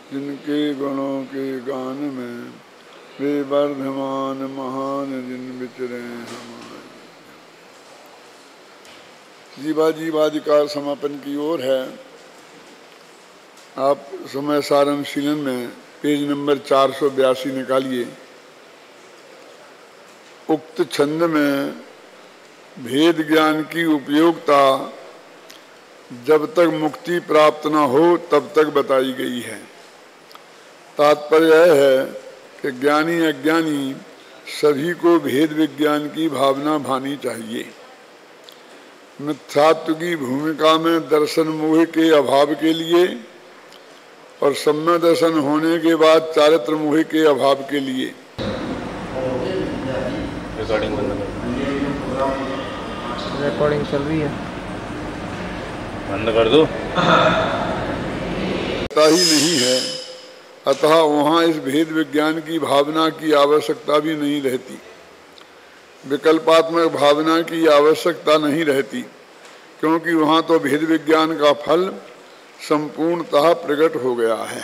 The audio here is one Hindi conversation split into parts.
जिनके गुणों के गान में वे वर्धमान महान जिन विचरे हमारे। जीवा जीवाधिकार समापन की ओर है। आप समय सार अनुशीलन में पेज नंबर 482 निकालिए। उक्त छंद में भेद ज्ञान की उपयोगिता जब तक मुक्ति प्राप्त न हो तब तक बताई गई है। तात्पर्य यह है कि ज्ञानी अज्ञानी सभी को भेद विज्ञान की भावना भानी चाहिए। मिथ्यात्व की भूमिका में दर्शन मोह के अभाव के लिए और सम्यक दर्शन होने के बाद चारित्र मोह के अभाव के लिए। रिकॉर्डिंग चल रही है, बंद कर दो। ही नहीं है, अतः वहाँ इस भेद विज्ञान की भावना की आवश्यकता भी नहीं रहती। विकल्पात्मक भावना की आवश्यकता नहीं रहती, क्योंकि वहाँ तो भेद विज्ञान का फल संपूर्णतः प्रकट हो गया है।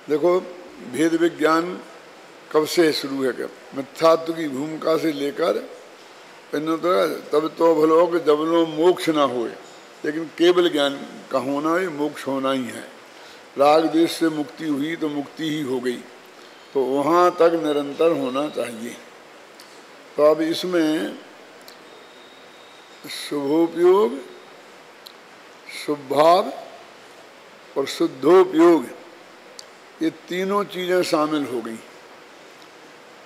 देखो, भेद विज्ञान कब से शुरू है? कब? मिथ्यात्व की भूमिका से लेकर तब तो भलोग जब लो मोक्ष ना होए, लेकिन केवल ज्ञान का होना ही मोक्ष होना ही है। राग देश से मुक्ति हुई तो मुक्ति ही हो गई, तो वहाँ तक निरंतर होना चाहिए। तो अब इसमें शुभोपयोग, शुभभाव और शुद्धोपयोग, ये तीनों चीज़ें शामिल हो गई।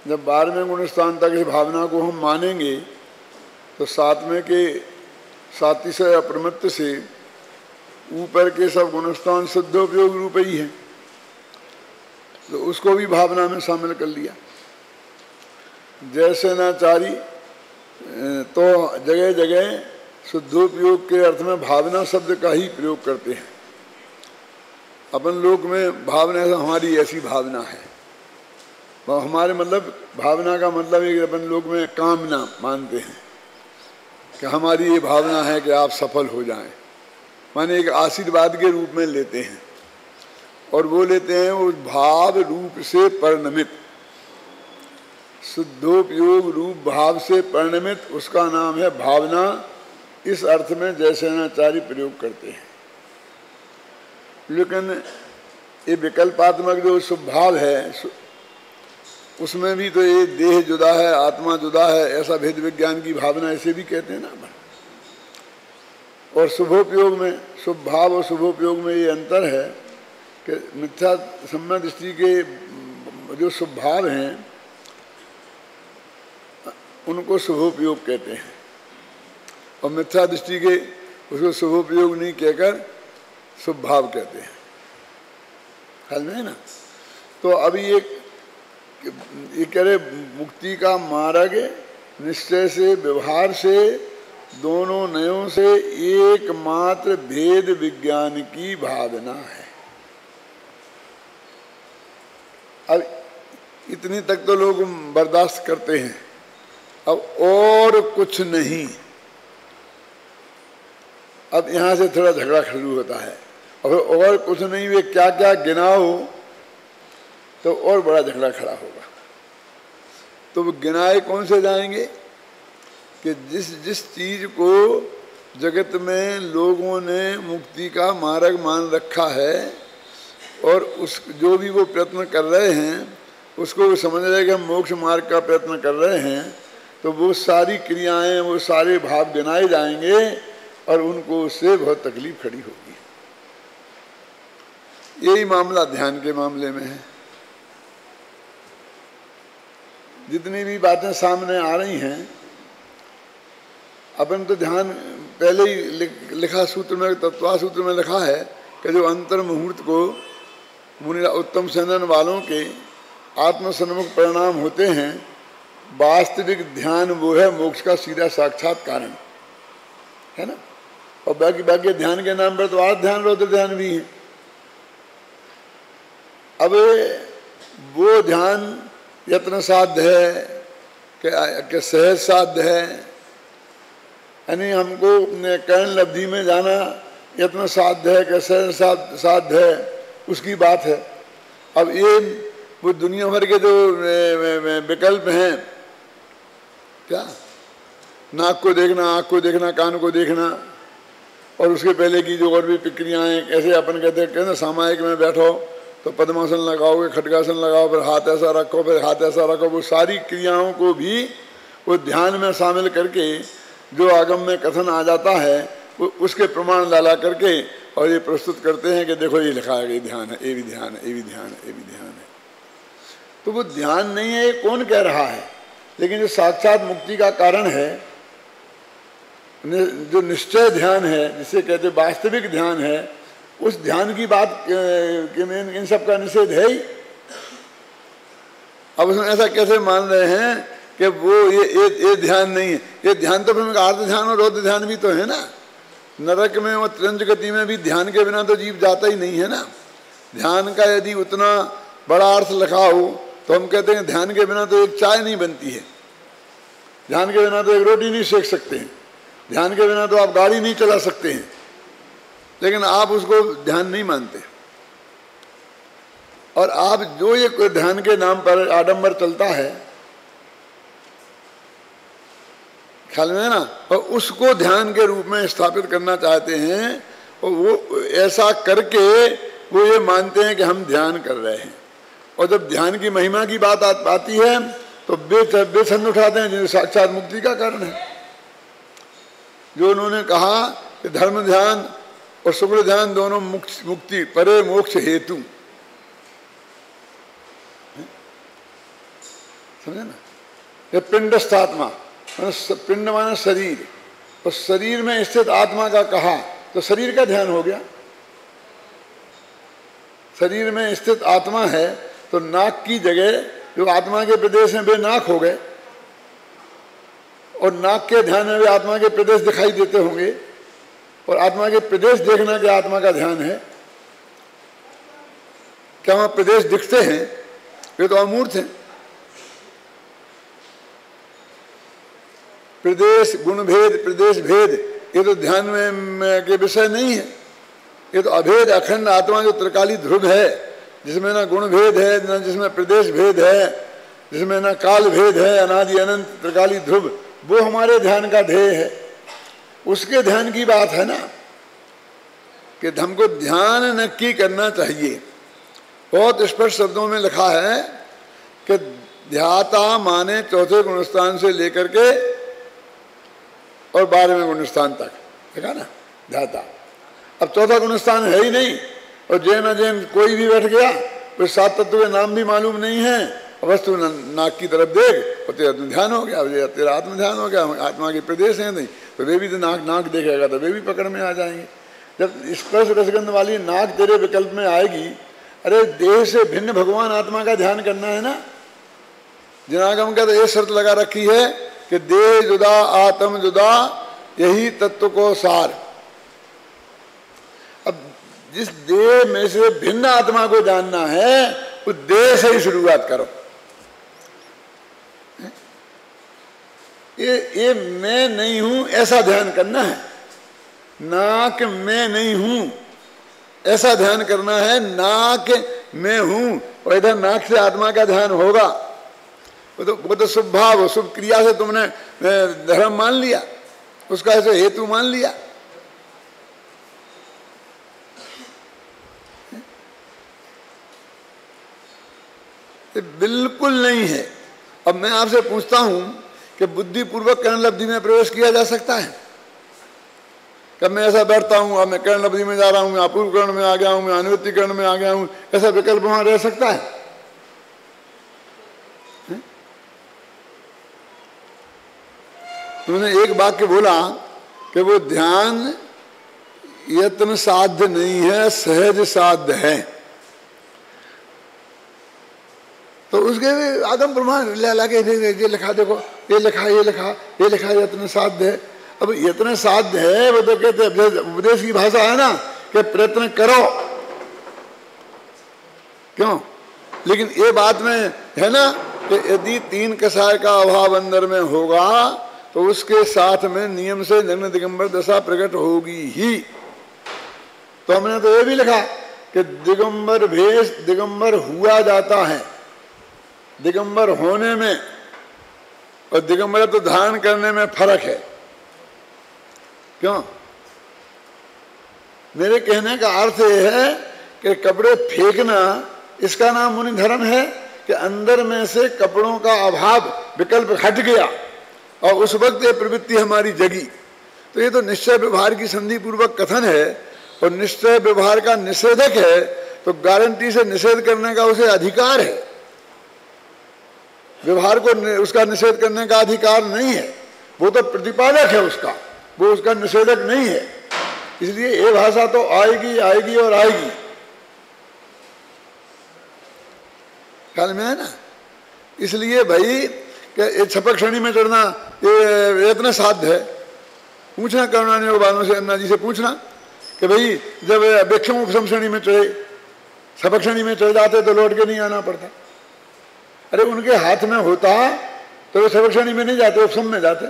जब 12वें गुण स्थान तक इस भावना को हम मानेंगे तो 7वें के सातिशय अप्रमत्त से ऊपर के सब गुणस्थान शुद्धोपयोग रूप ही है, तो उसको भी भावना में शामिल कर लिया। जैसे नाचारी तो जगह जगह शुद्धोपयोग के अर्थ में भावना शब्द का ही प्रयोग करते हैं। अपन लोक में भावना, हमारी ऐसी भावना है, हमारे मतलब भावना का मतलब है कि अपन लोग में कामना मानते हैं कि हमारी ये भावना है कि आप सफल हो जाएं, माने एक आशीर्वाद के रूप में लेते हैं, और वो लेते हैं उस भाव रूप से परिणमित, शुद्धोपयोग रूप भाव से परिणमित, उसका नाम है भावना। इस अर्थ में जयसेनाचार्य प्रयोग करते हैं। लेकिन ये विकल्पात्मक जो शुभ भाव है, उसमें भी तो ये देह जुदा है, आत्मा जुदा है, ऐसा भेद विज्ञान की भावना ऐसे भी कहते हैं ना। और शुभोपयोग में, शुभ भाव और शुभोपयोग में ये अंतर है कि मिथ्या सम्यक दृष्टि के जो शुभ भाव हैं उनको शुभोपयोग कहते हैं, और मिथ्या दृष्टि के उसको शुभोपयोग नहीं कहकर शुभ भाव कहते हैं। ख्याल में है ना? तो अभी ये कह रहे मुक्ति का मार्ग निश्चय से, व्यवहार से, दोनों नयों से एकमात्र भेद विज्ञान की भावना है। अब इतनी तक तो लोग बर्दाश्त करते हैं, अब और कुछ नहीं। अब यहाँ से थोड़ा झगड़ा शुरू होता है, और कुछ नहीं, वे क्या क्या गिनाओ तो और बड़ा झगड़ा खड़ा होगा। तो वो गिनाए कौन से जाएंगे कि जिस चीज को जगत में लोगों ने मुक्ति का मार्ग मान रखा है, और उस जो भी वो प्रयत्न कर रहे हैं उसको वो समझ रहे हैं कि हम मोक्ष मार्ग का प्रयत्न कर रहे हैं, तो वो सारी क्रियाएं, वो सारे भाव गिनाए जाएंगे और उनको उससे बहुत तकलीफ खड़ी होगी। यही मामला ध्यान के मामले में है। जितनी भी बातें सामने आ रही हैं, अपन तो ध्यान पहले ही लिखा सूत्र में, तत्वा सूत्र में लिखा है कि जो अंतर मुहूर्त को मुनि उत्तम सनन वालों के आत्मसन्मुख परिणाम होते हैं, वास्तविक ध्यान वो है मोक्ष का सीधा साक्षात कारण, है ना। और बाकी ध्यान के नाम पर तो आर्थ ध्यान, रौद्र ध्यान भी है। अब वो ध्यान यत्न साध्य है कि सहज साध्य है, यानी हमको कर्ण लब्धि में जाना यत्न साध्य है, कैसे साध्य है, उसकी बात है। अब ये वो दुनिया भर के जो विकल्प हैं, क्या नाक को देखना, आँख को देखना, कान को देखना, और उसके पहले की जो और भी प्रक्रियाएँ, कैसे अपन कहते हैं सामायिक में बैठो तो पद्मासन लगाओगे, खड्गासन लगाओ, फिर हाथ ऐसा रखो, फिर हाथ ऐसा रखो, वो सारी क्रियाओं को भी वो ध्यान में शामिल करके जो आगम में कथन आ जाता है वो उसके प्रमाण ला करके और ये प्रस्तुत करते हैं कि देखो ये लिखा है, ये ध्यान है, ये भी ध्यान है, ये भी ध्यान है, ये भी ध्यान है। तो वो ध्यान नहीं है, ये कौन कह रहा है? लेकिन जो साक्षात मुक्ति का कारण है, जो निश्चय ध्यान है, जिसे कहते वास्तविक ध्यान है, उस ध्यान की बात इन सब का निषेध है ही। अब उसमें ऐसा कैसे मान रहे हैं कि वो ये ध्यान नहीं है? ये ध्यान तो फिर आर्थ ध्यान और रौद्र ध्यान भी तो है ना। नरक में और त्रिंज गति में भी ध्यान के बिना तो जीव जाता ही नहीं है ना। ध्यान का यदि उतना बड़ा अर्थ लिखा हो तो हम कहते हैं ध्यान के बिना तो एक चाय नहीं बनती है, ध्यान के बिना तो एक रोटी नहीं सेक सकते हैं, ध्यान के बिना तो आप गाड़ी नहीं चला सकते हैं। लेकिन आप उसको ध्यान नहीं मानते, और आप जो ये ध्यान के नाम पर आडंबर चलता है, ख्याल में है ना, और उसको ध्यान के रूप में स्थापित करना चाहते हैं, और वो ऐसा करके वो ये मानते हैं कि हम ध्यान कर रहे हैं। और जब ध्यान की महिमा की बात आती है तो बेछंद उठाते हैं, जिन्हें साक्षात मुक्ति का कारण है। जो उन्होंने कहा कि धर्म ध्यान और शुक्र ध्यान दोनों मुक्ति परे मोक्ष हेतु, समझे ना। ये पिंडस्थ आत्मा, पिंड माने शरीर, और शरीर में स्थित आत्मा का कहा तो शरीर का ध्यान हो गया। शरीर में स्थित आत्मा है तो नाक की जगह जो आत्मा के प्रदेश हैं वे नाक हो गए, और नाक के ध्यान में भी आत्मा के प्रदेश दिखाई देते होंगे, और आत्मा के प्रदेश देखना के आत्मा का ध्यान है। क्या वहां प्रदेश दिखते हैं? वे तो अमूर्त हैं। प्रदेश गुण भेद, प्रदेश भेद, ये तो ध्यान में के विषय नहीं है। ये तो अभेद अखंड आत्मा जो त्रिकाली ध्रुव है, जिसमें ना गुण भेद है, ना जिसमें प्रदेश भेद है, जिसमें ना काल भेद है, अनादि अनंत त्रिकाली ध्रुव, वो हमारे ध्यान का ध्येय है। उसके ध्यान की बात है ना कि हमको ध्यान नक्की करना चाहिए। बहुत स्पष्ट शब्दों में लिखा है कि ध्याता माने चौथे गुणस्थान से लेकर के और 12वें गुणस्थान तक, देखा ना, ध्याता। अब चौथा गुणस्थान है ही नहीं, और जैन अजैन कोई भी बैठ गया, फिर 7 तत्व के नाम भी मालूम नहीं है, वस्तु नाक की तरफ देख और तेरा ध्यान हो गया, तेरा आत्म ध्यान हो गया। आत्मा के प्रदेश हैं नहीं तो वे भी तो नाक देखेगा तो वे भी पकड़ में आ जाएंगे। जब स्पर्श रसगंध वाली नाक तेरे विकल्प में आएगी, अरे देह से भिन्न भगवान आत्मा का ध्यान करना है ना। जिनागम का तो ये शर्त लगा रखी है कि देह जुदा आत्म जुदा, यही तत्व को सार। अब जिस देह में से भिन्न आत्मा को जानना है उस देह से ही शुरुआत करो। ये मैं नहीं हूं ऐसा ध्यान करना है, नाक मैं नहीं हूं ऐसा ध्यान करना है, नाक मैं हूं, और इधर नाक से आत्मा का ध्यान होगा। वो तो शुभ भाव, शुभ क्रिया से तुमने धर्म मान लिया, उसका ऐसे हेतु मान लिया। ये बिल्कुल नहीं है। अब मैं आपसे पूछता हूं कि बुद्धिपूर्वक कर्ण लब्धि में प्रवेश किया जा सकता है? कब मैं ऐसा बैठता हूं, अब मैं कर्ण लब्धि में जा रहा हूं, मैं अपूर्व कर्ण में आ गया हूं, मैं अनुवृत्ति कर्ण में आ गया हूं, ऐसा विकल्प वहां रह सकता है? उन्होंने एक वाक्य बोला कि वो ध्यान यत्न साध्य नहीं है, सहज साध्य है। तो उसके भी आगम प्रमाण लगे, ये लिखा, देखो ये लिखा, ये लिखा, ये लिखा, यत्न साध्य है। अब यत्न साध्य है, वो तो कहते उपदेश की भाषा है ना कि प्रयत्न करो, क्यों? लेकिन ये बात में है ना कि यदि 3 कषाय का अभाव अंदर में होगा तो उसके साथ में नियम से नग्न दिगंबर दशा प्रकट होगी ही। तो हमने तो ये भी लिखा कि दिगंबर भेष दिगंबर हुआ जाता है, दिगंबर होने में और दिगंबर तो धारण करने में फर्क है। क्यों? मेरे कहने का अर्थ यह है कि कपड़े फेंकना इसका नाम मुनि धर्म है कि अंदर में से कपड़ों का अभाव विकल्प हट गया और उस वक्त ये प्रवृत्ति हमारी जगी। तो ये तो निश्चय व्यवहार की संधि पूर्वक कथन है और निश्चय व्यवहार का निषेधक है, तो गारंटी से निषेध करने का उसे अधिकार है। व्यवहार को उसका निषेध करने का अधिकार नहीं है, वो तो प्रतिपादक है उसका, वो उसका निषेधक नहीं है। इसलिए ये भाषा तो आएगी आएगी और आएगी, ख्याल में है ना। इसलिए भाई कि छपक श्रेणी में चढ़ना ये इतना साध्य है। पूछना करुणानिधि भगवानों से, अन्ना जी से पूछना कि भाई जब अपेक्षम उपसम श्रेणी में चढ़े, छपक श्रेणी में चढ़ जाते तो लौट के नहीं आना पड़ता। अरे उनके हाथ में होता तो वो छपक श्रेणी में नहीं जाते, उपसम में जाते।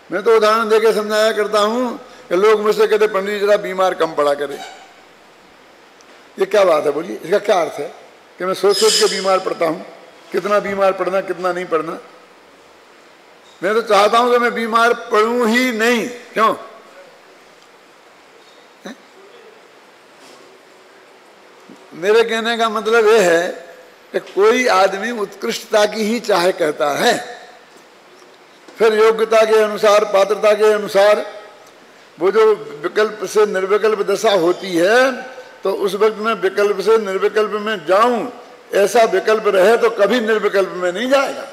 मैं तो उदाहरण देके समझाया करता हूँ कि लोग मुझसे कहते पंडित जी जरा बीमार कम पड़ा करे। ये क्या बात है बोलिए, इसका क्या अर्थ है कि मैं सोच सोच के बीमार पड़ता हूँ? कितना बीमार पड़ना, कितना नहीं पड़ना। मैं तो चाहता हूं कि मैं बीमार पड़ूं ही नहीं। क्यों? मेरे कहने का मतलब यह है कि कोई आदमी उत्कृष्टता की ही चाह करता है, फिर योग्यता के अनुसार, पात्रता के अनुसार वो जो विकल्प से निर्विकल्प दशा होती है, तो उस वक्त मैं विकल्प से निर्विकल्प में जाऊं, ऐसा विकल्प रहे तो कभी निर्विकल्प में नहीं जाएगा।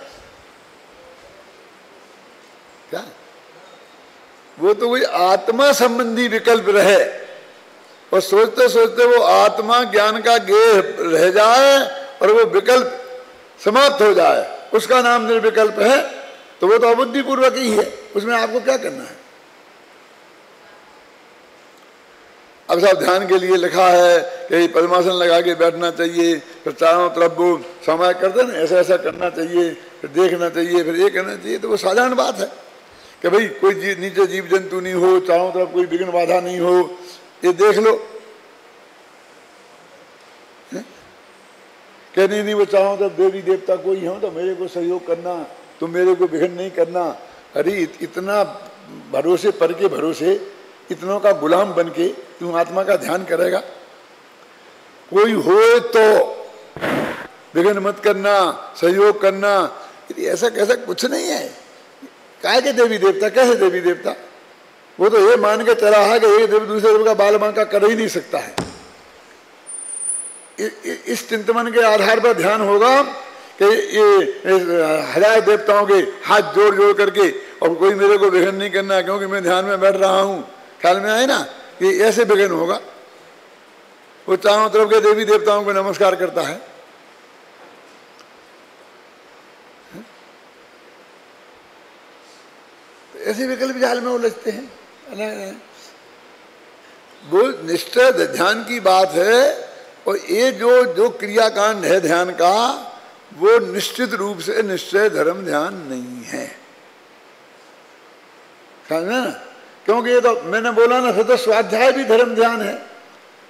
क्या? वो तो कोई आत्मा संबंधी विकल्प रहे और सोचते सोचते वो आत्मा ज्ञान का गेह रह जाए और वो विकल्प समाप्त हो जाए, उसका नाम निर्विकल्प है। तो वो तो अबुद्धि पूर्वक ही है, उसमें आपको क्या करना है? अब साहब ध्यान के लिए लिखा है कि पद्मासन लगा के बैठना चाहिए, फिर चारों तरफ वो समय करते ना, ऐसा ऐसा करना चाहिए, फिर देखना चाहिए, फिर ये करना चाहिए। तो वो साधारण बात है कि भाई कोई नीचे जीव जंतु नहीं हो, चारों तरफ कोई विघ्न बाधा नहीं हो, ये देख लो। कहने नहीं वो चारों तरफ देवी देवता कोई हो तो मेरे को सहयोग करना, तुम मेरे को विघ्न नहीं करना। अरे इतना भरोसे पर के भरोसे, इतनों का गुलाम बन के तुम आत्मा का ध्यान करेगा? कोई हो तो विघ्न मत करना, सहयोग करना, ऐसा कैसा कुछ नहीं है। काहे के देवी देवता, कैसे देवी देवता? वो तो ये मान के चला है कि एक देव दूसरे देव का बाल बांका कर ही नहीं सकता है। इस चिंतन के आधार पर ध्यान होगा कि ये हजार देवताओं के हाथ जोड़ जोड़ करके और कोई मेरे को विघ्न नहीं करना क्योंकि मैं ध्यान में बैठ रहा हूँ। ख्याल में आए ना कि ऐसे विघ्न होगा। वो चारों तरफ के देवी देवताओं को नमस्कार करता है। तो ऐसे विकल्प जाल में उलझते हैं। वो निष्ठा ध्यान की बात है और ये जो क्रियाकांड है ध्यान का, वो निश्चित रूप से निश्चय धर्म ध्यान नहीं है। समझना ना? क्योंकि ये तो मैंने बोला ना, तो स्वाध्याय भी धर्म ध्यान है।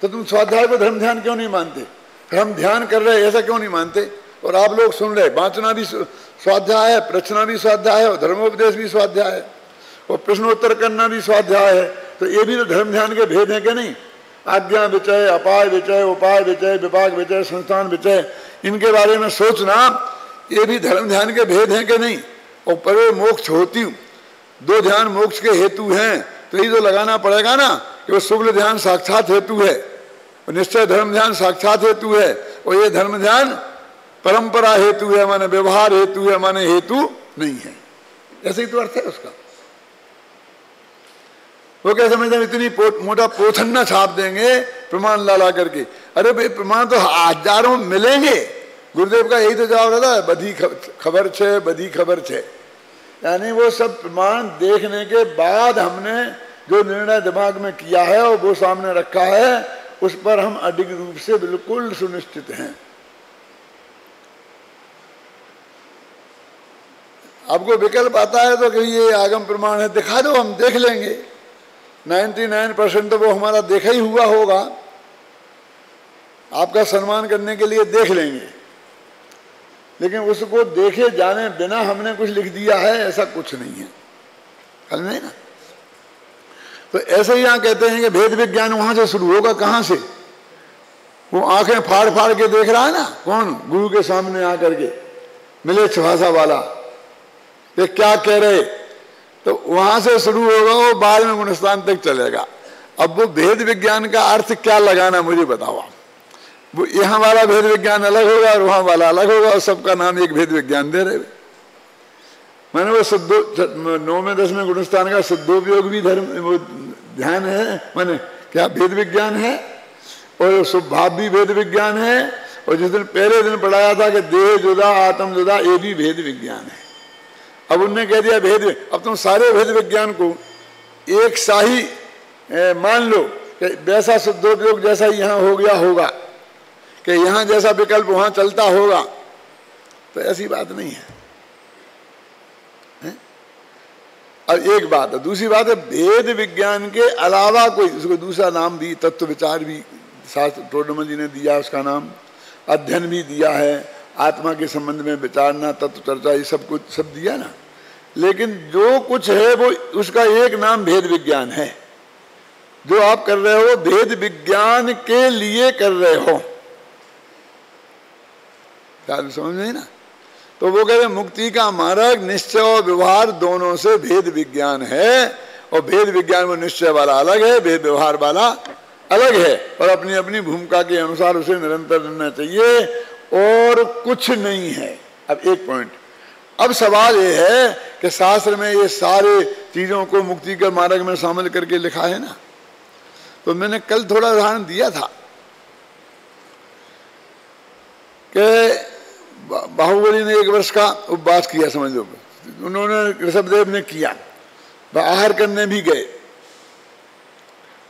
तो तुम स्वाध्याय को धर्म ध्यान क्यों नहीं मानते? फिर हम ध्यान कर रहे ऐसा क्यों नहीं मानते? और आप लोग सुन रहे, बांचना भी स्वाध्याय है, प्रश्ना भी स्वाध्याय है और धर्मोपदेश भी स्वाध्याय है और प्रश्नोत्तर करना भी स्वाध्याय है। तो ये भी तो धर्म ध्यान के भेद है कि नहीं? आज्ञा विचय, अपाय विचय, उपाय विचय, विपाक विचय, संस्थान विचय, इनके बारे में सोचना, ये भी धर्म ध्यान के भेद हैं कि नहीं? और परे मोक्ष होती, दो ध्यान मोक्ष के हेतु हैं, तो ये तो लगाना पड़ेगा ना कि वो शुक्ल ध्यान साक्षात हेतु है और निश्चय धर्म ध्यान साक्षात हेतु है और ये धर्म ध्यान परंपरा हेतु है, माने व्यवहार हेतु है, माने हेतु नहीं है। ऐसे ही तो अर्थ है उसका। वो क्या समझते हैं? इतनी मोटा पोथन्ना छाप देंगे प्रमाण ला करके। अरे भाई प्रमाण तो हजारों मिलेंगे। गुरुदेव का यही तो जवाब रहता है, बधी खबर छे, बधी खबर छे। यानी वो सब प्रमाण देखने के बाद हमने जो निर्णय दिमाग में किया है और वो सामने रखा है, उस पर हम अडिग रूप से बिल्कुल सुनिश्चित हैं। आपको विकल्प आता है तो कि ये आगम प्रमाण है, दिखा दो, हम देख लेंगे। 99% तो वो हमारा देखा ही हुआ होगा, आपका सम्मान करने के लिए देख लेंगे, लेकिन उसको देखे जाने बिना हमने कुछ लिख दिया है ऐसा कुछ नहीं है, समझ नहीं ना। तो ऐसे ही यहाँ कहते हैं कि भेद विज्ञान वहां से शुरू होगा, कहां से? वो आंखें फाड़ फाड़ के देख रहा है ना, कौन? गुरु के सामने आकर के मिलेच्छ भाषा वाला, ये क्या कह रहे, तो वहां से शुरू होगा, वो बाद में गुणस्थान तक चलेगा। अब वो भेद विज्ञान का अर्थ क्या लगाना मुझे बताओ आप। वो यहाँ वाला भेद विज्ञान अलग होगा और वहां वाला अलग होगा, और सबका नाम एक भेद विज्ञान दे रहे। मैंने वो शुद्धो 9 में 10 में गुणस्थान का शुद्धोपयोग भी धर्म वो ध्यान है, माने क्या भेद विज्ञान है, और स्वभाव भी भेद विज्ञान है, और जिस दिन पहले दिन पढ़ाया था कि देह जुदा आत्म जुदा, ये भी भेद विज्ञान है। अब उनने कह दिया भेद, अब तुम सारे भेद विज्ञान को एक सा ही मान लो कि वैसा शुद्धोपयोग जैसा यहाँ हो गया होगा, कि यहाँ जैसा विकल्प वहां चलता होगा, तो ऐसी बात नहीं है। अब एक बात है, दूसरी बात है भेद विज्ञान के अलावा कोई, उसको दूसरा नाम भी, तत्व विचार भी शास्त्र टोडरमल जी ने दिया, उसका नाम अध्ययन भी दिया है, आत्मा के संबंध में विचारना, तत्व चर्चा, ये सब कुछ सब दिया ना। लेकिन जो कुछ है वो उसका एक नाम भेद विज्ञान है। जो आप कर रहे हो भेद विज्ञान के लिए कर रहे हो, समझ नहीं ना। तो वो कहते मुक्ति का मार्ग निश्चय और व्यवहार दोनों से भेद विज्ञान है, और भेद विज्ञान में निश्चय वाला अलग है, भेद व्यवहार वाला अलग है, और अपनी अपनी भूमिका के अनुसार उसे निरंतर रहना चाहिए, और कुछ नहीं है। अब एक पॉइंट, अब सवाल ये है कि शास्त्र में ये सारे चीजों को मुक्ति के मार्ग में शामिल करके लिखा है ना। तो मैंने कल थोड़ा उदाहरण दिया था कि बाहुबली ने 1 वर्ष का उपवास किया, समझ लो, उन्होंने ऋषभदेव ने किया, आहार करने भी गए,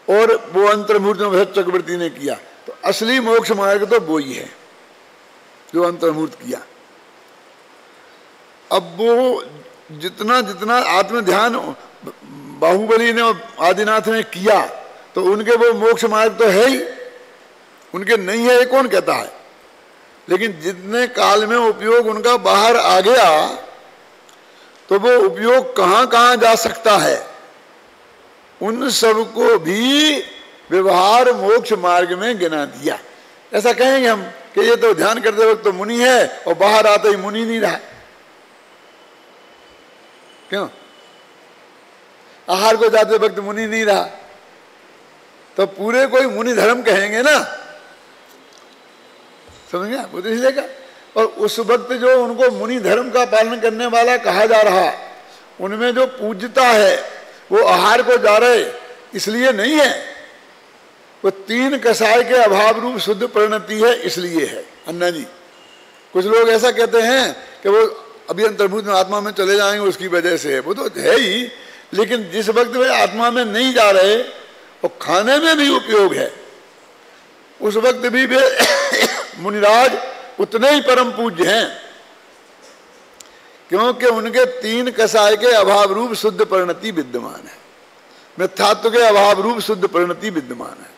और वो अंतर्मूर्त भरत चक्रवर्ती ने किया। तो असली मोक्ष मार्ग तो वो ही है जो अंतर्मूर्त किया। अब वो जितना जितना आत्म ध्यान बाहुबली ने और आदिनाथ ने किया, तो उनके वो मोक्ष मार्ग तो है ही, उनके नहीं है ये कौन कहता है। लेकिन जितने काल में उपयोग उनका बाहर आ गया, तो वो उपयोग कहां कहां जा सकता है, उन सबको भी व्यवहार मोक्ष मार्ग में गिना दिया। ऐसा कहेंगे हम कि ये तो ध्यान करते वक्त तो मुनि है, और बाहर आते ही मुनि नहीं रहा, क्यों? आहार को जाते वक्त मुनि नहीं रहा, तो पूरे कोई मुनि धर्म कहेंगे ना, समझ गया? वो तो इसलिए का, और उस वक्त जो उनको मुनि धर्म का पालन करने वाला कहा जा रहा, उनमें जो पूज्यता है वो आहार को जा रहे इसलिए नहीं है, वो 3 कसाय के अभाव रूप शुद्ध परिणति है इसलिए है। अन्ना जी, कुछ लोग ऐसा कहते हैं कि वो अभी अंतर्भूत में आत्मा में चले जाएंगे उसकी वजह से है, वो तो है ही, लेकिन जिस वक्त वे आत्मा में नहीं जा रहे वो खाने में भी उपयोग है, उस वक्त भी वे मुनिराज उतने ही परम पूज्य हैं, क्योंकि उनके 3 कसाय के अभाव रूप शुद्ध परिणति विद्यमान है, मिथ्यात्व के अभाव रूप शुद्ध परिणति विद्यमान है।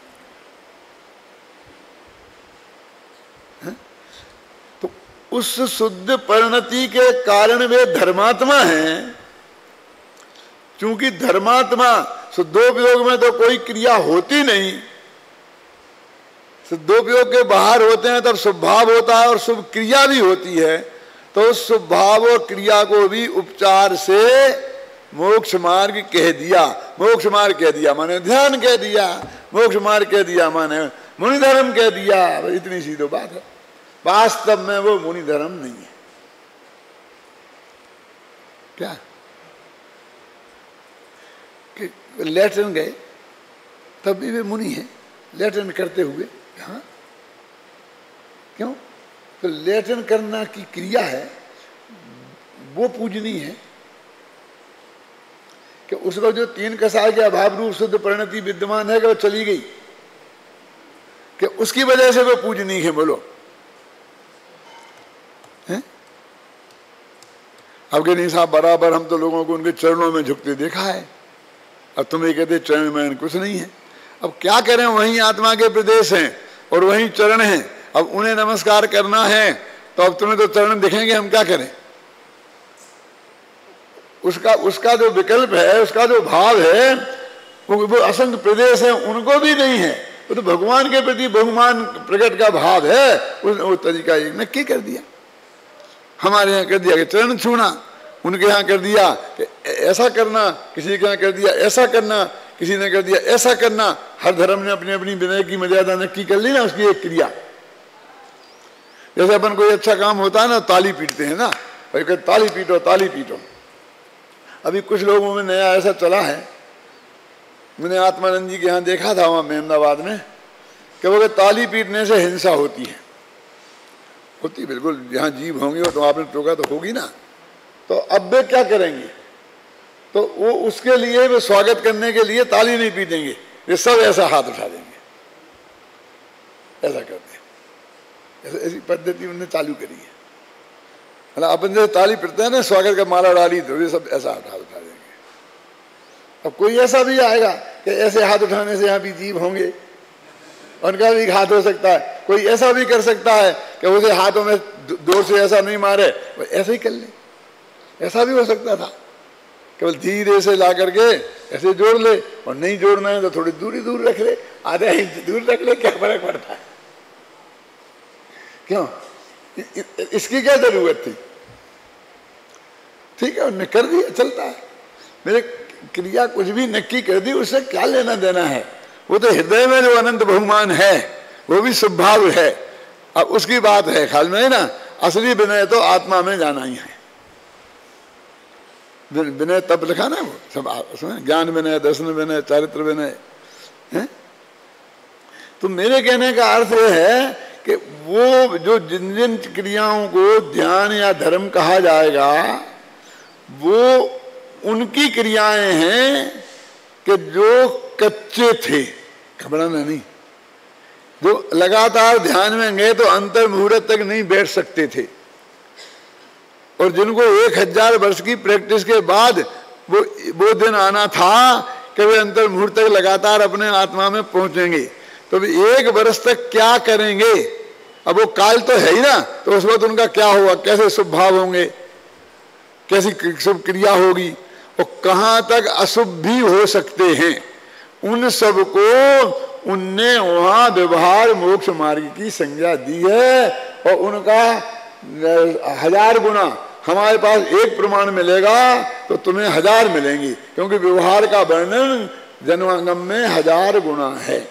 तो उस शुद्ध परिणति के कारण वे धर्मात्मा हैं। क्योंकि धर्मात्मा शुद्धोपयोग में तो कोई क्रिया होती नहीं, शुद्धोपयोग के बाहर होते हैं तब शुभ भाव होता है और शुभ क्रिया भी होती है। तो शुभ भाव और क्रिया को भी उपचार से मोक्ष मार्ग कह दिया। मोक्ष मार्ग कह दिया माने ध्यान कह दिया, मोक्ष मार्ग कह दिया माने मुनि धर्म कह दिया। इतनी सी तो बात है, वास्तव में वो मुनि धर्म नहीं है। क्या कि लेटन गए तब भी वे मुनि हैं, लेटन करते हुए। हाँ, क्यों? तो लेटन करना की क्रिया है वो पूजनीय है कि उसको जो 3 कसाय के अभाव रूप शुद्ध परिणति विद्यमान है कि वो चली गई, कि उसकी वजह से वो पूजनीय है। बोलो हैं? अब के नहीं साहब बराबर हम तो लोगों को उनके चरणों में झुकते देखा है, अब तुम ये कहते चरण में कुछ नहीं है। अब क्या करें, वहीं आत्मा के प्रदेश हैं और वहीं चरण हैं, अब उन्हें नमस्कार करना है तो अब तुम्हें तो चरण दिखेंगे, हम क्या करें। उसका जो विकल्प है, उसका जो भाव है, वो असंख्य प्रदेश है, उनको भी नहीं है। वो तो भगवान के प्रति बहुमान प्रकट का भाव है, वो तरीका एक नक्की कर दिया। हमारे यहाँ कर दिया कि चरण छूना, उनके यहाँ कर दिया कि ऐसा करना, किसी के यहाँ कर दिया ऐसा करना, किसी ने कर दिया ऐसा करना। हर धर्म ने अपनी अपनी विनय की मर्यादा नक्की कर ली ना, उसकी एक क्रिया। जैसे अपन कोई अच्छा काम होता है ना, ताली पीटते हैं ना, भाई कहते ताली पीटो ताली पीटो। अभी कुछ लोगों में नया ऐसा चला है, मैंने आत्मानंद जी के यहाँ देखा था वहाँ अहमदाबाद में, कि वो ताली पीटने से हिंसा होती है। होती बिल्कुल, जहाँ जीव होंगे वो तो आपने टोका तो होगी ना। तो अब वे क्या करेंगे, तो वो उसके लिए वे स्वागत करने के लिए ताली नहीं पीटेंगे, वे सब ऐसा हाथ उठा देंगे, ऐसा करते हैं। ऐसी पद्धति उन्होंने चालू करी है। मतलब अपन जैसे ताली पीटते हैं ना, स्वागत का माला डाली, तो वे सब ऐसा हाथ उठा देंगे। अब कोई ऐसा भी आएगा कि ऐसे हाथ उठाने से यहाँ भी जीव होंगे, उनका भी हाथ हो सकता है। कोई ऐसा भी कर सकता है कि उसे हाथों में जोर से ऐसा नहीं मारे, वो ऐसे ही कर ले, ऐसा भी हो सकता था। केवल धीरे से ला करके ऐसे जोड़ ले, और नहीं जोड़ना है तो थोड़ी दूर रख ले, आधे इंच दूर रख ले, क्या फर्क पड़ता है। क्यों, इसकी क्या जरूरत थी। ठीक है, उन्होंने कर दिया, चलता है। मेरे क्रिया कुछ भी नक्की कर दी, उससे क्या लेना देना है। वो तो हृदय में जो अनंत बहुमान है, वो भी स्वभाव है। अब उसकी बात है ख्याल में, है ना। असली विनय तो आत्मा में जाना ही है। विनय तब लिखा ना, वो सब उसमें ज्ञान विनय, दर्शन विनय, चारित्र विनय है। तो मेरे कहने का अर्थ यह है कि वो जो जिन जिन क्रियाओं को ध्यान या धर्म कहा जाएगा, वो उनकी क्रियाएं हैं कि जो कच्चे थे, घबराना नहीं, जो लगातार ध्यान में गए तो अंतर मुहूर्त तक नहीं बैठ सकते थे, और जिनको 1000 वर्ष की प्रैक्टिस के बाद वो दिन आना था कि वे अंतर मुहूर्त तक लगातार अपने आत्मा में पहुंचेंगे। तो भी 1 वर्ष तक क्या करेंगे। अब वो काल तो है ही ना, तो उस वक्त उनका क्या होगा, कैसे शुभ भाव होंगे, कैसी शुभ क्रिया होगी, और कहाँ तक अशुभ भी हो सकते हैं। उन सबको उनने वहाँ व्यवहार मोक्ष मार्ग की संज्ञा दी है, और उनका 1000 गुना। हमारे पास 1 प्रमाण मिलेगा तो तुम्हें 1000 मिलेंगी, क्योंकि व्यवहार का वर्णन जन्मागम में 1000 गुना है।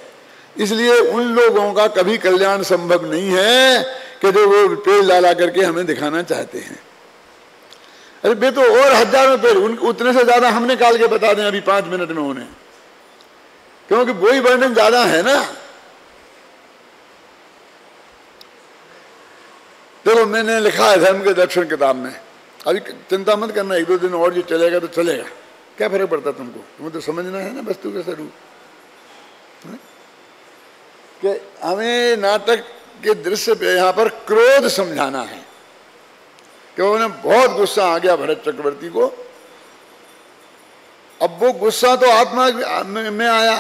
इसलिए उन लोगों का कभी कल्याण संभव नहीं है कि जो वो पेड़ ला करके हमें दिखाना चाहते हैं। अरे बे तो और हजारों पेड़, उतने से ज्यादा हम निकाल के बता दें अभी 5 मिनट में उन्हें, क्योंकि वही वर्णन ज्यादा है ना। देखो मैंने लिखा है धर्म के दर्शन किताब में, अभी चिंता मत करना, 1-2 दिन और जो चलेगा तो चलेगा, क्या फर्क पड़ता तुमको, तुम्हें तो समझना है ना वस्तु का स्वरूप। कि हमें नाटक के दृश्य पे यहाँ पर क्रोध समझाना है कि उन्हें बहुत गुस्सा आ गया भरत चक्रवर्ती को। अब वो गुस्सा तो आत्मा में आया,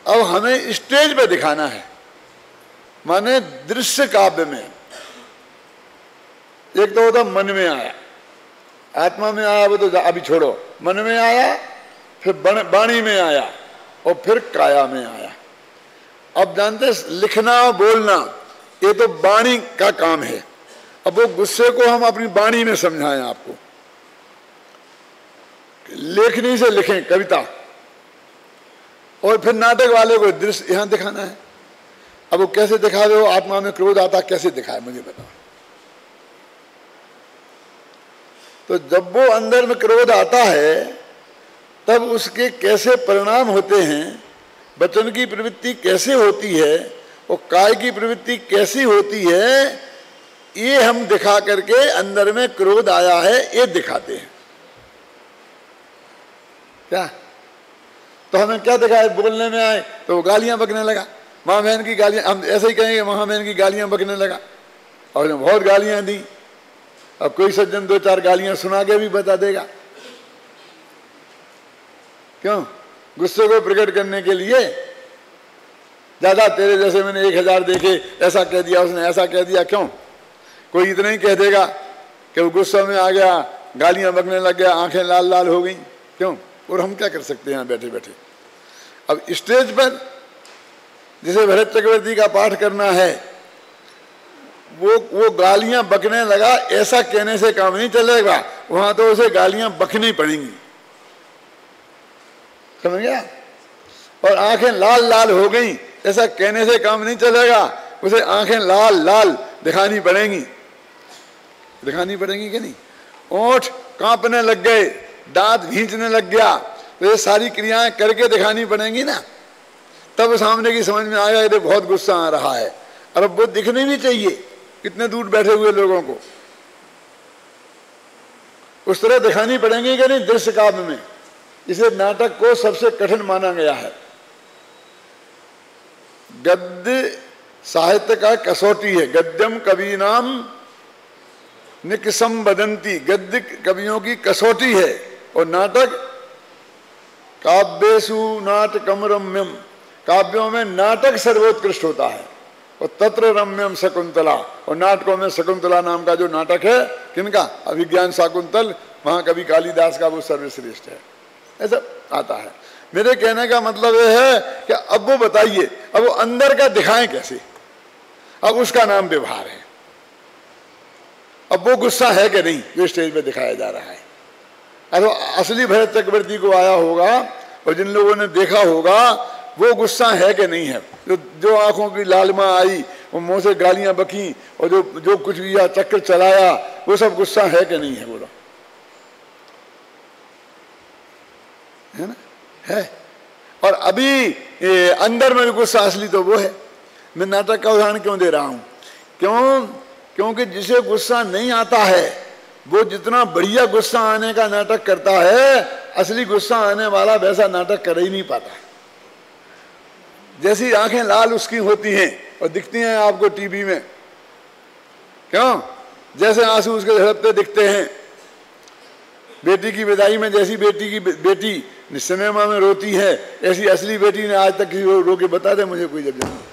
अब हमें स्टेज पे दिखाना है, माने दृश्य काव्य में। एक तो होता मन में आया, आत्मा में आया, वो तो अभी छोड़ो, मन में आया, फिर वाणी में आया, और फिर काया में आया। अब जानते लिखना बोलना ये तो वाणी का काम है। अब वो गुस्से को हम अपनी वाणी में समझाएं आपको, लेखनी से लिखें कविता, और फिर नाटक वाले को दृश्य यहां दिखाना है। अब वो कैसे दिखा रहे हो, आत्मा में क्रोध आता कैसे दिखाए मुझे बताओ। तो जब वो अंदर में क्रोध आता है तब उसके कैसे परिणाम होते हैं, वचन की प्रवृत्ति कैसे होती है और काय की प्रवृत्ति कैसी होती है, ये हम दिखा करके अंदर में क्रोध आया है ये दिखाते हैं। क्या तो हमें क्या दिखाए, बोलने में आए तो वो गालियां बकने लगा, माँ बहन की गालियां, हम ऐसे ही कहेंगे माँ बहन की गालियां बकने लगा, और बहुत गालियां दी, अब कोई सज्जन 2-4 गालियां सुना के भी बता देगा, क्यों? गुस्से को प्रकट करने के लिए। दादा तेरे जैसे मैंने 1000 देखे, ऐसा कह दिया उसने, ऐसा कह दिया, क्यों? कोई इतना ही कह देगा कि वो गुस्सा में आ गया, गालियां बकने लग गया, आंखें लाल लाल हो गई, क्यों? और हम क्या कर सकते हैं यहाँ बैठे बैठे? अब स्टेज पर जिसे भरत चक्रवर्ती का पाठ करना है, वो गालियां बकने लगा, ऐसा कहने से काम नहीं चलेगा, वहां तो उसे गालियां बकनी पड़ेंगी, समझ गया? और आंखें लाल लाल हो गई, ऐसा कहने से काम नहीं चलेगा, उसे आंखें लाल लाल दिखानी पड़ेंगी, दिखानी पड़ेंगी कि नहीं? ओंठ कांपने लग गए, दांत भींचने लग गया, तो ये सारी क्रियाएं करके दिखानी पड़ेंगी ना, तब सामने की समझ में आएगा ये बहुत गुस्सा आ रहा है। और अब वो दिखनी भी चाहिए कितने दूर बैठे हुए लोगों को, उस तरह दिखानी पड़ेंगी कि नहीं दृश्य काव्य में। इसे नाटक को सबसे कठिन माना गया है। गद्य साहित्य का कसौटी है, गद्यम कवीनाम निकसम बदंती, गद्य कवियों की कसौटी है। और नाटक काव्येषु नाटकम रम्यम, काव्यों में नाटक सर्वोत्कृष्ट होता है। और तत्र रम्यम शकुंतला, और नाटकों में शकुंतला नाम का जो नाटक है, किनका? अभिज्ञान शाकुंतल, महाकवि कालिदास का, वो सर्वश्रेष्ठ है, ऐसा आता है। मेरे कहने का मतलब यह है कि अब वो बताइए, अब वो अंदर का दिखाएं कैसे? अब उसका नाम व्यवहार है। अब वो गुस्सा है कि नहीं जो स्टेज पे दिखाया जा रहा है? अब असली भरत चक्रवर्ती को आया होगा और जिन लोगों ने देखा होगा, वो गुस्सा है कि नहीं है? जो आंखों की लालिमा आई, वो मुंह से गालियां बकी, और जो कुछ भी चक्कर चलाया, वो सब गुस्सा है कि नहीं है? बोलो, है ना? है। और अभी अंदर में गुस्सा असली तो वो है। मैं नाटक का उदाहरण क्यों दे रहा हूं? क्योंकि जिसे गुस्सा नहीं आता है, वो जितना बढ़िया गुस्सा आने का नाटक करता है, असली गुस्सा आने वाला वैसा नाटक कर ही नहीं पाता। जैसी आंखें लाल उसकी होती हैं और दिखती हैं आपको टीवी में, क्यों? जैसे आंसू उसके झड़पते दिखते हैं। बेटी की विदाई में जैसी बेटी सिनेमा में रोती है, ऐसी असली बेटी ने आज तक किसी को रो के बता दे मुझे कोई जब जाने।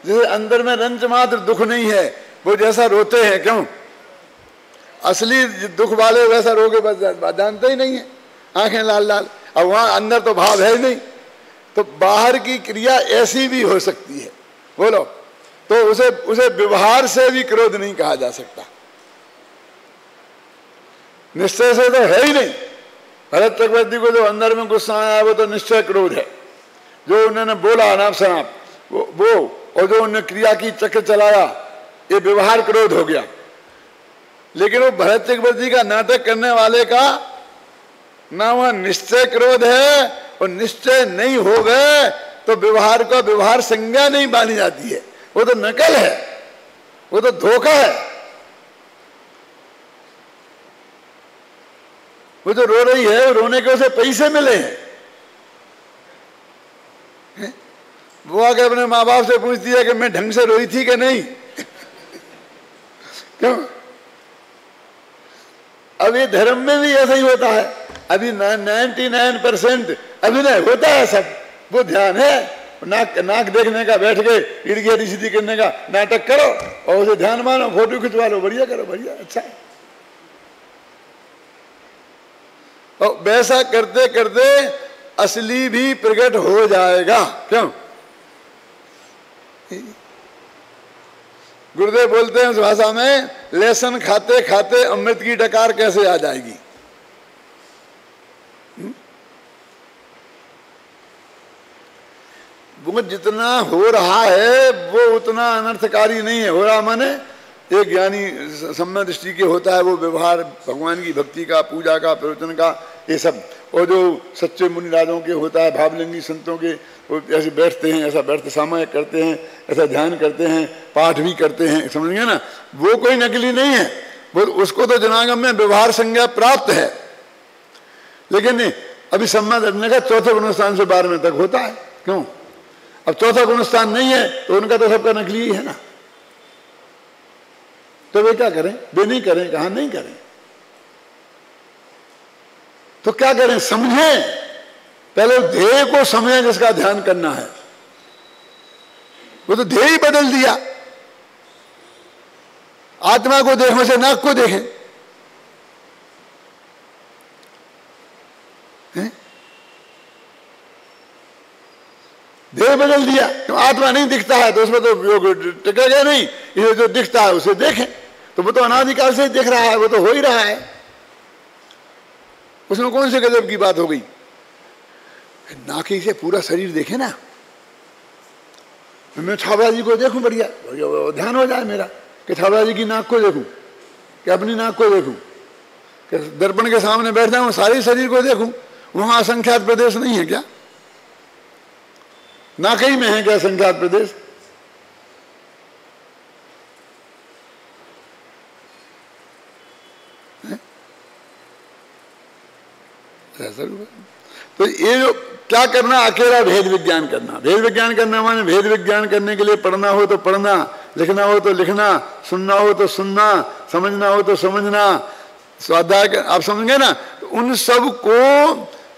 जैसे अंदर में रंच मात्र दुख नहीं है, वो जैसा रोते हैं, क्यों? असली दुख वाले वैसा रो के जानते ही नहीं है, आंखें लाल लाल। अब वहां अंदर तो भाव है ही नहीं, तो बाहर की क्रिया ऐसी भी हो सकती है। बोलो, तो उसे व्यवहार से भी क्रोध नहीं कहा जा सकता, निश्चय से तो है ही नहीं। भरत चक्रवर्ती को जो अंदर में गुस्सा आया, वो तो निश्चय क्रोध है। जो उन्होंने बोला अनाप शनाप वो और जो उन्होंने क्रिया की, चक्र चलाया, ये व्यवहार क्रोध हो गया। लेकिन वो भरत चक्रवर्ती का नाटक करने वाले का ना वहां निश्चय क्रोध है, और निश्चय नहीं हो गए तो व्यवहार का व्यवहार संज्ञा नहीं मानी जाती है, वो तो नकल है, वो तो धोखा है। वो जो रो रही है, रोने के उसे पैसे मिले हैं। वो आके अपने माँ बाप से पूछती है कि मैं ढंग से रोई थी कि नहीं? क्यों? अब ये धर्म में भी ऐसा ही होता है। अभी 99% अभिनय होता है, सब वो ध्यान है। नाक देखने का, बैठ के इड़गी सीधी करने का नाटक करो और उसे ध्यान मानो, फोटो खिंचवा लो, बढ़िया करो, बढ़िया, अच्छा है। और वैसा करते करते असली भी प्रकट हो जाएगा। क्यों? गुरुदेव बोलते हैं उस भाषा में, लेसन खाते खाते अमृत की डकार कैसे आ जाएगी। वो जितना हो रहा है वो उतना अनर्थकारी नहीं है। हो रहा माने एक ज्ञानी सम्यक दृष्टि के होता है, वो व्यवहार भगवान की भक्ति का, पूजा का, प्रवचन का, ये सब। और जो सच्चे मुनिराजों के होता है, भावलिंगी संतों के, वो ऐसे बैठते हैं, ऐसा बैठते सामयिक करते हैं, ऐसा ध्यान करते हैं, पाठ भी करते हैं, समझ गए ना? वो कोई नकली नहीं है, वो उसको तो जनागम में व्यवहार संज्ञा प्राप्त है। लेकिन अभी सम्यक रखने का चौथे गुणस्थान से 12वें तक होता है। क्यों? अब चौथा गुणस्थान नहीं है तो उनका तो सबका नकली ही है ना। तो वे क्या करें? वे नहीं करें, कहा नहीं करें। तो क्या करें? समझें, पहले ध्येय को समझें जिसका ध्यान करना है। वो तो ध्येय ही बदल दिया। आत्मा को देखने से नाक को देखें, ध्येय बदल दिया। तो आत्मा नहीं दिखता है तो उसमें तो योग टिकेगा नहीं, ये जो दिखता है उसे देखें। तो वो तो अनादिकाल से दिख रहा है, वो तो हो ही रहा है, उसमें कौन से गजब की बात हो गई? नाकी से पूरा शरीर देखे ना। मैं छाबड़ा जी को देखूं, बढ़िया ध्यान हो जाए मेरा कि छाबड़ा जी की नाक को देखूं, कि अपनी नाक को देखूं, कि दर्पण के सामने बैठ जाऊं, सारे शरीर को देखूं। वहां असंख्यात प्रदेश नहीं है क्या? नाक ही में है क्या असंख्यात प्रदेश? तो ये जो क्या करना, अकेला भेद विज्ञान करना। भेद विज्ञान करना माने भेद विज्ञान करने के लिए पढ़ना हो तो पढ़ना, लिखना हो तो लिखना, सुनना हो तो सुनना, समझना हो तो समझना, स्वाध्याय आप समझ गए ना। तो उन सब को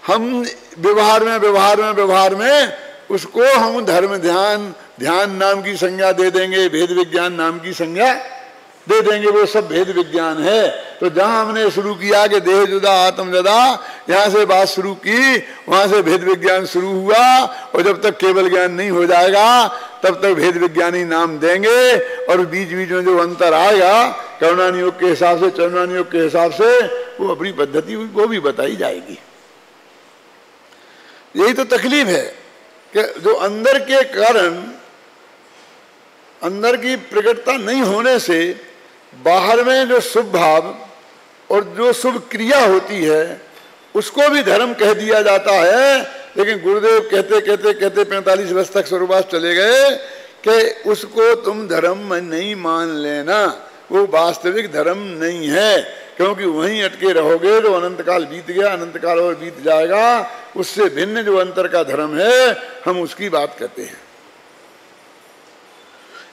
हम व्यवहार में उसको हम धर्म ध्यान नाम की संज्ञा दे देंगे, भेद विज्ञान नाम की संज्ञा दे देंगे। वो सब भेद विज्ञान है। तो जहां हमने शुरू किया कि देह जुदा आत्म जुदा, यहां से बात शुरू की, वहां से भेद विज्ञान शुरू हुआ। और जब तक केवल ज्ञान नहीं हो जाएगा तब तक भेद विज्ञानी नाम देंगे। और बीच बीच में जो अंतर आएगा करुणान योग के हिसाब से, चरुणान योग के हिसाब से, वो अपनी पद्धति वो भी बताई जाएगी। यही तो तकलीफ है कि जो अंदर के कारण, अंदर की प्रकटता नहीं होने से बाहर में जो शुभ भाव और जो शुभ क्रिया होती है उसको भी धर्म कह दिया जाता है। लेकिन गुरुदेव कहते 45 वर्ष तक स्वर्गवास चले गए कि उसको तुम धर्म नहीं मान लेना, वो वास्तविक धर्म नहीं है। क्योंकि वहीं अटके रहोगे तो अनंत काल बीत गया, अनंत काल और बीत जाएगा। उससे भिन्न जो अंतर का धर्म है हम उसकी बात करते हैं।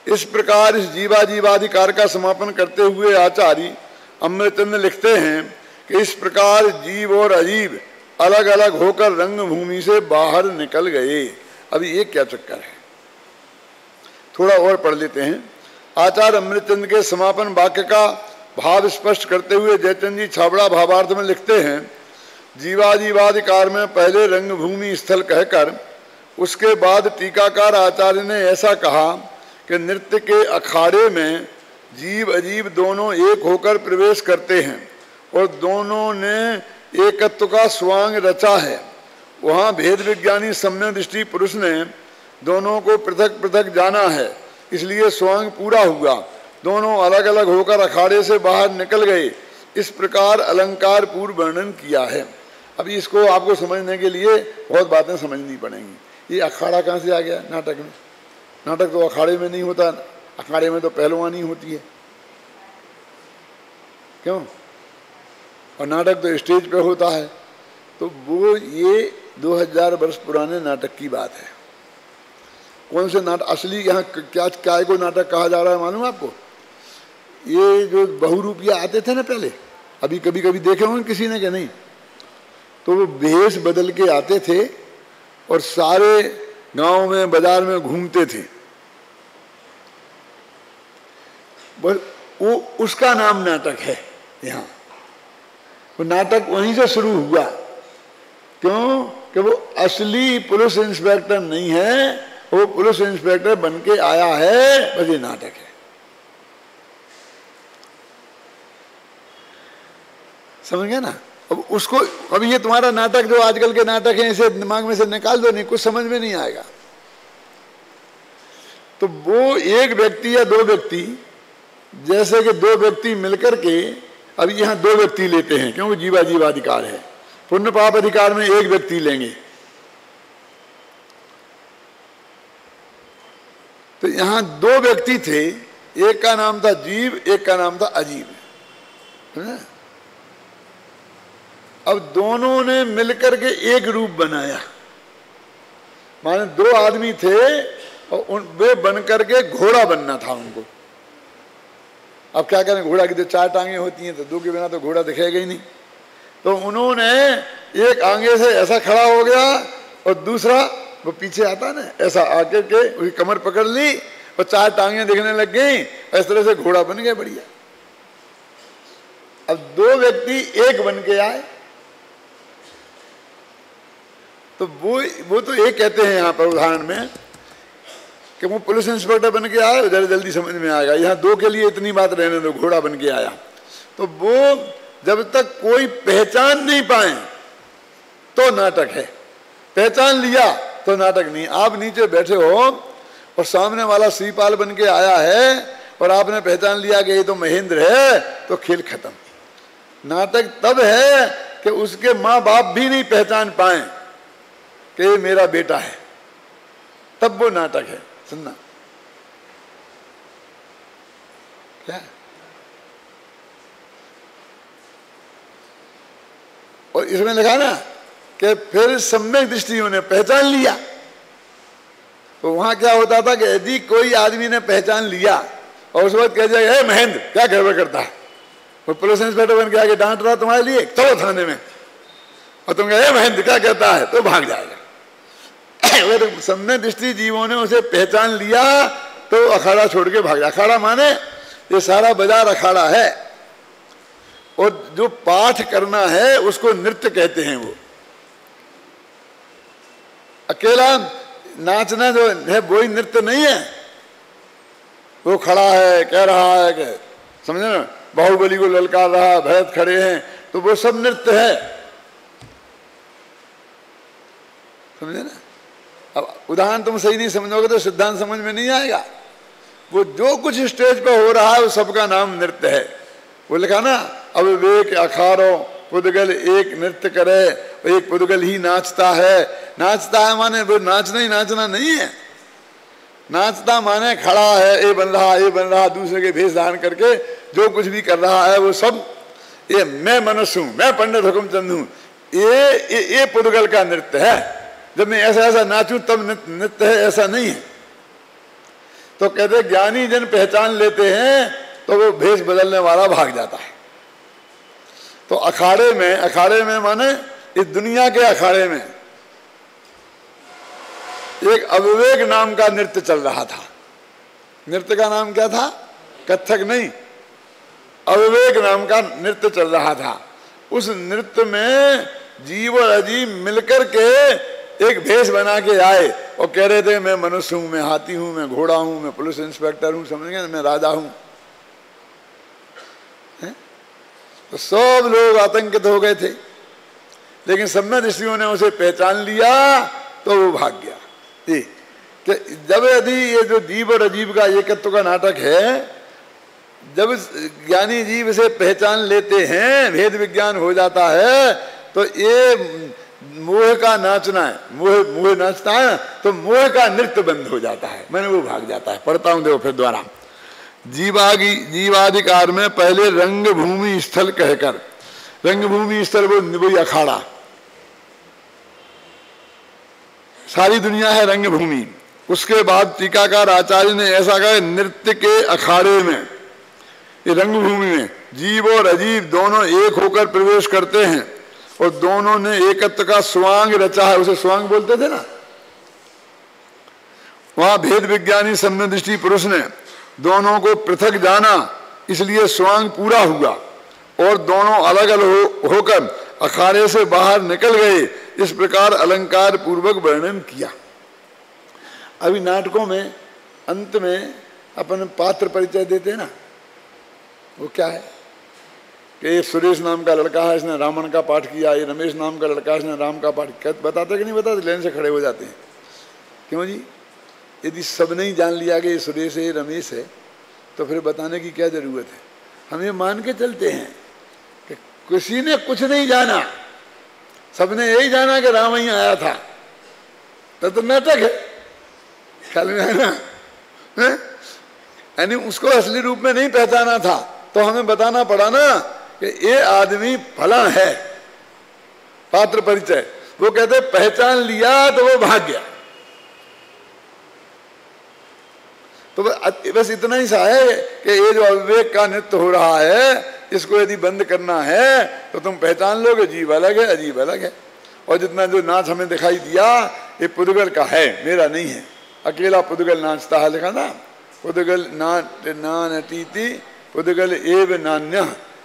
इस प्रकार इस जीवाधिकार का समापन करते हुए आचार्य अमृतचंद्र लिखते हैं कि इस प्रकार जीव और अजीव अलग अलग होकर रंग भूमि से बाहर निकल गए। अभी ये क्या चक्कर है, थोड़ा और पढ़ लेते हैं। आचार्य अमृतचंद्र के समापन वाक्य का भाव स्पष्ट करते हुए जयचंद जी छाबड़ा भावार्थ में लिखते हैं, जीवाधिकार में पहले रंग भूमि स्थल कहकर उसके बाद टीकाकार आचार्य ने ऐसा कहा कि नृत्य के अखाड़े में जीव अजीव दोनों एक होकर प्रवेश करते हैं और दोनों ने एकत्व का स्वांग रचा है। वहाँ भेद विज्ञानी सम्यक दृष्टि पुरुष ने दोनों को पृथक पृथक जाना है, इसलिए स्वांग पूरा हुआ। दोनों अलग अलग होकर अखाड़े से बाहर निकल गए। इस प्रकार अलंकार पूर्व वर्णन किया है। अभी इसको आपको समझने के लिए बहुत बातें समझनी पड़ेंगी। ये अखाड़ा कहाँ से आ गया नाटक में? नाटक तो अखाड़े में नहीं होता, अखाड़े में तो पहलवानी होती है, क्यों? और नाटक तो स्टेज पे होता है। तो वो ये 2000 वर्ष पुराने नाटक की बात है। कौन से नाटक असली यहाँ क्या को नाटक कहा जा रहा है मालूम आपको? ये जो बहुरूपिया आते थे ना पहले, अभी कभी कभी देखे होंगे किसी ने, क्या नहीं? तो वो भेष बदल के आते थे और सारे गांव में बाजार में घूमते थे। बस वो उसका नाम नाटक है यहाँ। वो नाटक वहीं से शुरू हुआ। क्यों? कि वो असली पुलिस इंस्पेक्टर नहीं है, वो पुलिस इंस्पेक्टर बन के आया है, बस ये नाटक है। समझ गए ना? अब उसको, अब ये तुम्हारा नाटक जो आजकल के नाटक है इसे दिमाग में से निकाल दो, नहीं कुछ समझ में नहीं आएगा। तो वो एक व्यक्ति या दो व्यक्ति, जैसे कि दो व्यक्ति मिलकर के, अभी यहाँ दो व्यक्ति लेते हैं क्योंकि जीवाधिकार है। पुण्य पाप अधिकार में एक व्यक्ति लेंगे। तो यहाँ दो व्यक्ति थे, एक का नाम था जीव, एक का नाम था अजीब, है ना? अब दोनों ने मिलकर के एक रूप बनाया। माने दो आदमी थे और वे बनकर के घोड़ा बनना था उनको। अब क्या करें, घोड़ा की तो 4 टांगे होती हैं, तो 2 के बिना तो घोड़ा दिखेगा ही नहीं। तो उन्होंने एक आगे से ऐसा खड़ा हो गया और दूसरा वो पीछे आता ना, ऐसा आके के उसकी कमर पकड़ ली और 4 टांगे दिखने लग गई। इस तरह से घोड़ा बन गया बढ़िया। अब 2 व्यक्ति एक बन के आए, तो वो तो एक कहते हैं यहाँ पर उदाहरण में कि वो पुलिस इंस्पेक्टर बन के आया, जरा जल्दी समझ में आएगा। यहाँ 2 के लिए इतनी बात रहने दो, घोड़ा बन के आया। तो वो जब तक कोई पहचान नहीं पाए तो नाटक है, पहचान लिया तो नाटक नहीं। आप नीचे बैठे हो और सामने वाला श्रीपाल बन के आया है और आपने पहचान लिया कि ये तो महेंद्र है, तो खेल खत्म। नाटक तब है कि उसके माँ बाप भी नहीं पहचान पाए कि ये मेरा बेटा है, तब वो नाटक है। सुनना क्या, और इसमें लिखा ना कि फिर सम्यक दृष्टियों ने पहचान लिया। तो वहां क्या होता था कि यदि कोई आदमी ने पहचान लिया और उस वक्त कह जाए, हे महेंद्र क्या गड़बड़ करता है, वो पुलिस इंस्पेक्टर बन के आके डांट रहा तुम्हारे लिए, चलो थाने में, और तुम कहे महेंद्र क्या कहता है, तो भाग जाएगा। अगर सम्यक दृष्टि जीवों ने उसे पहचान लिया तो अखाड़ा छोड़ के भाग जाए। अखाड़ा माने ये सारा बाजार अखाड़ा है, और जो पाठ करना है उसको नृत्य कहते हैं। वो अकेला नाचना जो है वही नृत्य नहीं है। वो खड़ा है कह रहा है कि समझे ना, बाहुबली को ललकार रहा, भरत खड़े हैं, तो वो सब नृत्य है, समझे ना। अब उदाहरण तुम सही नहीं समझोगे तो सिद्धांत समझ में नहीं आएगा। वो जो कुछ स्टेज पर हो रहा है वो सबका नाम नृत्य है। वो लिखा ना, अब विवेक अखाड़ो पुद्गल एक नृत्य करे, एक पुद्गल ही नाचता है। नाचता है माने वो नाचना ही नाचना नहीं है। नाचता माने खड़ा है, ये बन रहा, दूसरे के भेष धारण करके जो कुछ भी कर रहा है वो सब ये मैं मनुष्य हूं, मैं पंडित हुकुमचंद हूं, ये पुद्गल का नृत्य है। जब मैं ऐसा ऐसा नाचूं तब नृत्य है, ऐसा नहीं है। तो कहते ज्ञानी जन पहचान लेते हैं तो वो भेष बदलने वाला भाग जाता है। तो अखाड़े में माने इस दुनिया के अखाड़े में एक अविवेक नाम का नृत्य चल रहा था। नृत्य का नाम क्या था? कथक नहीं, अविवेक नाम का नृत्य चल रहा था। उस नृत्य में जीव और अजीब मिलकर के एक भेष बना के आए और कह रहे थे मैं मनुष्य हूं, मैं हाथी हूं, मैं घोड़ा हूं, मैं पुलिस इंस्पेक्टर हूं, समझ गए, मैं राजा हूं। तो सब लोग आतंकित हो गए थे, लेकिन सम्यक ऋषियों ने उसे पहचान लिया तो वो भाग गया। कि जब यदि ये जो जीव और अजीब का एकत्व का नाटक है, जब ज्ञानी जीव इसे पहचान लेते हैं, भेद विज्ञान हो जाता है, तो ये मोह का नाचना है, मोह नाचता है, तो मोह का नृत्य बंद हो जाता है, मैंने वो भाग जाता है। पढ़ता हूं देखो फिर द्वारा। जीवाधिकार में पहले रंग भूमि स्थल कहकर, रंग भूमि स्थल वो अखाड़ा, सारी दुनिया है रंग भूमि। उसके बाद टीकाकार आचार्य ने ऐसा कहा, नृत्य के अखाड़े में, ये रंग भूमि में जीव और अजीब दोनों एक होकर प्रवेश करते हैं और दोनों ने एकत्व का स्वांग रचा है। उसे स्वांग बोलते थे ना। वहां भेद विज्ञानी सम्यक दृष्टि पुरुष ने दोनों को पृथक जाना, इसलिए स्वांग पूरा हुआ और दोनों अलग अलग होकर अखाड़े से बाहर निकल गए। इस प्रकार अलंकार पूर्वक वर्णन किया। अभी नाटकों में अंत में अपन पात्र परिचय देते हैं ना, वो क्या है कि सुरेश नाम का लड़का है, इसने रावण का पाठ किया, ये रमेश नाम का लड़का है, इसने राम का पाठ किया। बताते कि नहीं बताते? लाइन से खड़े हो जाते हैं। क्यों जी? यदि सब नहीं जान लिया कि ये सुरेश है, रमेश है, तो फिर बताने की क्या जरूरत है? हम ये मान के चलते हैं कि किसी ने कुछ नहीं जाना, सबने यही जाना कि राम ही आया था, तो नाटक है, ख्याल में है ना? यानी उसको असली रूप में नहीं पहचाना था, तो हमें बताना पड़ा ना कि ये आदमी फला है, पात्र परिचय। वो कहते पहचान लिया तो वो भाग गया। तो तो बस इतना ही सा है कि ये जो अविवेक का नृत्य हो रहा है इसको यदि बंद करना है तो तुम पहचान लोगे जीव अलग है अजीब अलग है। और जितना जो नाच हमें दिखाई दिया ये पुद्गल का है, मेरा नहीं है। अकेला पुद्गल नाचता है, लिखा था पुद्गल नानटीति पुद्गल एव नान्य,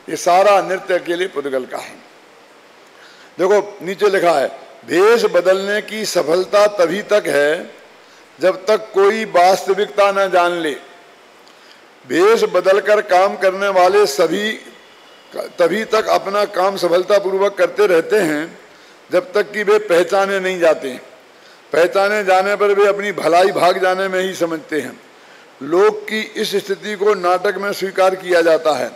ये सारा नृत्य अकेले पुद्गल का है। देखो नीचे लिखा है भेष बदलने की सफलता तभी तक है जब तक कोई वास्तविकता न जान ले। भेष बदलकर काम करने वाले सभी तभी तक अपना काम सफलतापूर्वक करते रहते हैं जब तक कि वे पहचाने नहीं जाते। पहचाने जाने पर वे अपनी भलाई भाग जाने में ही समझते हैं। लोक की इस स्थिति को नाटक में स्वीकार किया जाता है।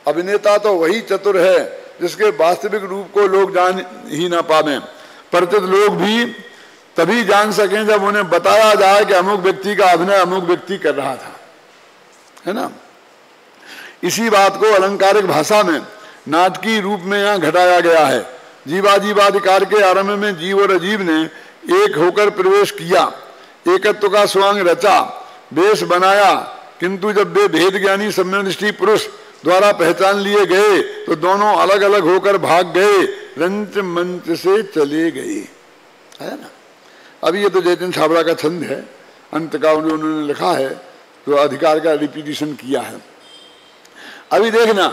अभिनेता तो वही चतुर है जिसके वास्तविक रूप को लोग जान ही ना पावें। परिचित लोग भी तभी जान सकें जब उन्हें बताया जाए कि अमुक व्यक्ति का अभिनय अमुक व्यक्ति कर रहा था, है ना। इसी बात को अलंकारिक भाषा में नाटकीय रूप में यहाँ घटाया गया है। जीवाजीवाधिकार के आरंभ में जीव और अजीव ने एक होकर प्रवेश किया, एकत्व का स्वांग रचा, वेश बनाया, किंतु जब वे भेद ज्ञानी सम्यदृष्टि पुरुष द्वारा पहचान लिए गए तो दोनों अलग अलग होकर भाग गए, रंच मंच से चले गए, है ना। अभी ये तो जयचंद छाबड़ा का छंद है, अंत का उन्होंने लिखा है तो अधिकार का रिपीटिशन किया है। अभी देखना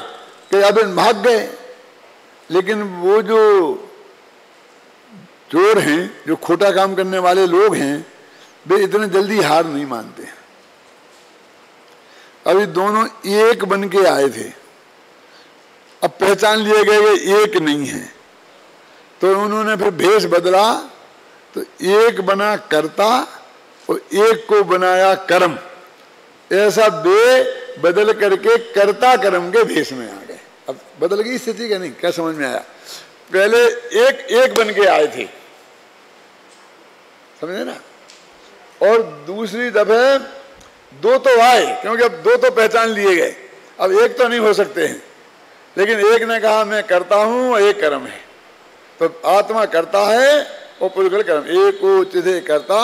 कि अब भाग गए, लेकिन वो जो चोर हैं, जो खोटा काम करने वाले लोग हैं, वे इतने जल्दी हार नहीं मानते हैं। अभी दोनों एक बन के आए थे, अब पहचान लिए गए एक नहीं है, तो उन्होंने फिर भेष बदला, तो एक बना कर्ता और एक को बनाया कर्म। ऐसा वे बदल करके कर्ता कर्म के भेष में आ गए। अब बदल गई स्थिति क्या नहीं, क्या समझ में आया। पहले एक एक बन के आए थे, समझे ना, और दूसरी दफे दो तो आए, क्योंकि अब दो तो पहचान लिए गए, अब एक तो नहीं हो सकते हैं। लेकिन एक ने कहा मैं करता हूं और एक कर्म है, तो आत्मा करता है और पुद्गल कर्म। एक चिदे करता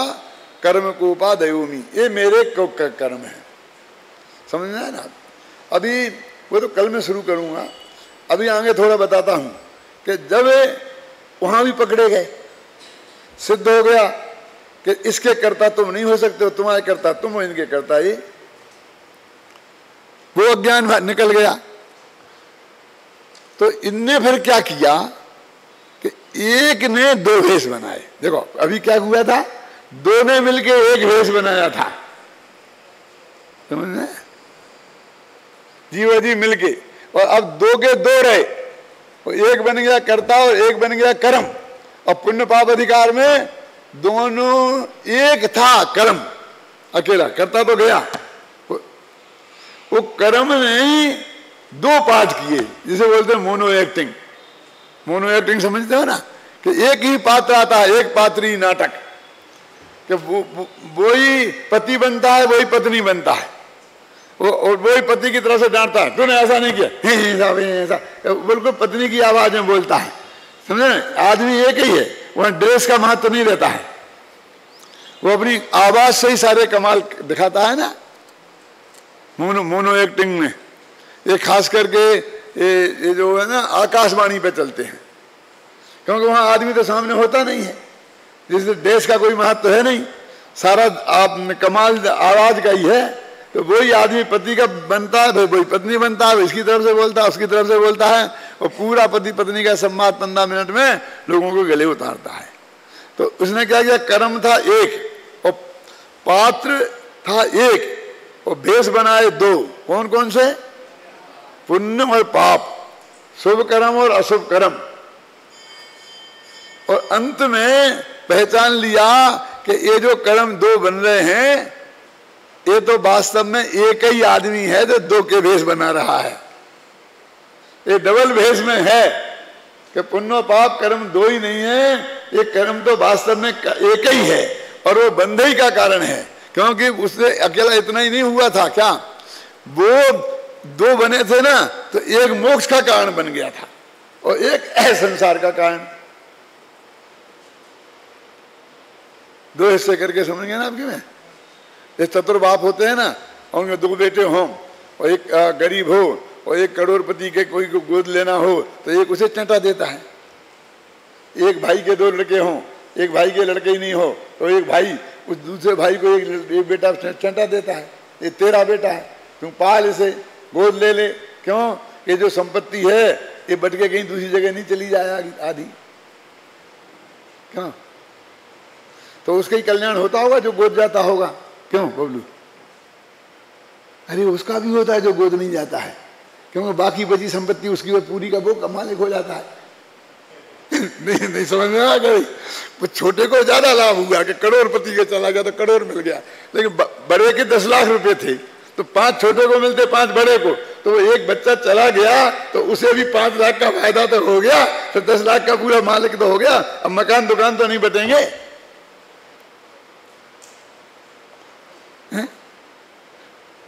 कर्म को उपादयोमी, ये मेरे को कर्म है, समझ में आया ना। अभी वो तो कल मैं शुरू करूंगा, अभी आगे थोड़ा बताता हूं कि जब वहां भी पकड़े गए, सिद्ध हो गया कि इसके कर्ता तुम नहीं हो सकते हो, तुम्हारे कर्ता तुम हो, इनके कर्ता ये, वो अज्ञान निकल गया। तो इनने फिर क्या किया कि एक ने दो भेष बनाए। देखो अभी क्या हुआ था, दो ने मिलके एक भेष बनाया था, समझ में, जीव जी मिलके, और अब दो के दो रहे, और एक बन गया कर्ता और एक बन गया कर्म। और पुण्य पाप अधिकार में दोनों एक था, कर्म अकेला, कर्ता तो गया, वो कर्म ने दो पाठ किए, जिसे बोलते हैं मोनो एक्टिंग। मोनो एक्टिंग समझते हो ना, कि एक ही पात्र आता है, एक पात्री नाटक, कि वो ही पति बनता है, वही पत्नी बनता है, और वही पति की तरफ से डांटता है, तूने ऐसा नहीं किया, ऐसा, बिल्कुल पत्नी की आवाज में बोलता है, समझे ना। आदमी एक ही है, वहां ड्रेस का महत्व नहीं रहता है, वो अपनी आवाज से ही सारे कमाल दिखाता है ना। मोनो एक्टिंग में ये खास करके ये जो है ना आकाशवाणी पे चलते हैं, क्योंकि वहां आदमी तो सामने होता नहीं है, जिससे देश का कोई महत्व है नहीं, सारा आप कमाल आवाज का ही है। तो वही आदमी पति का बनता है, फिर वही पत्नी बनता है, इसकी तरफ से बोलता है, उसकी तरफ से बोलता है, और पूरा पति पत्नी का संवाद 15 मिनट में लोगों को गले उतारता है। तो उसने क्या किया, कर्म था एक और पात्र था एक, और भेष बनाए दो। कौन कौन से, पुण्य और पाप, शुभ कर्म और अशुभ कर्म। और अंत में पहचान लिया कि ये जो कर्म दो बन रहे हैं, ये तो वास्तव में एक ही आदमी है जो दो के भेष बना रहा है। ये डबल भेष में है कि पुण्य पाप कर्म दो ही नहीं है, ये कर्म तो वास्तव में एक ही है, और वो बंधे ही का कारण है, क्योंकि उससे अकेला इतना ही नहीं हुआ था। क्या वो दो बने थे ना, तो एक मोक्ष का कारण बन गया था और एक संसार का कारण। दो हिस्से करके समझेंगे ना आपके में। ये चतुर्बाप होते हैं ना, और उनके 2 बेटे हों और एक गरीब हो और एक करोड़पति के कोई को गोद लेना हो तो एक उसे चंटा देता है। एक भाई के 2 लड़के हों, एक भाई के लड़के ही नहीं हो तो एक भाई उस दूसरे भाई को एक बेटा चंटा देता है, ये तेरा बेटा है, तुम पाल इसे, गोद ले ले। क्यों? कि जो संपत्ति है ये बट के कहीं दूसरी जगह नहीं चली जाए आधी। क्यों? तो उसका ही कल्याण होता होगा जो गोद जाता होगा। क्यों बबलू? अरे उसका भी होता है जो गोद नहीं जाता है, क्योंकि बाकी बची संपत्ति उसकी वो पूरी का वो मालिक हो जाता है। नहीं समझ में आ गई? वो छोटे को ज्यादा लाभ हुआ कि करोड़पति के चला गया तो करोड़ मिल गया, लेकिन बड़े के 10 लाख रुपए थे तो 5 छोटे को मिलते 5 बड़े को, तो वो एक बच्चा चला गया तो उसे भी 5 लाख का फायदा तो हो गया, तो 10 लाख का पूरा मालिक तो हो गया। अब मकान दुकान तो नहीं बटेंगे।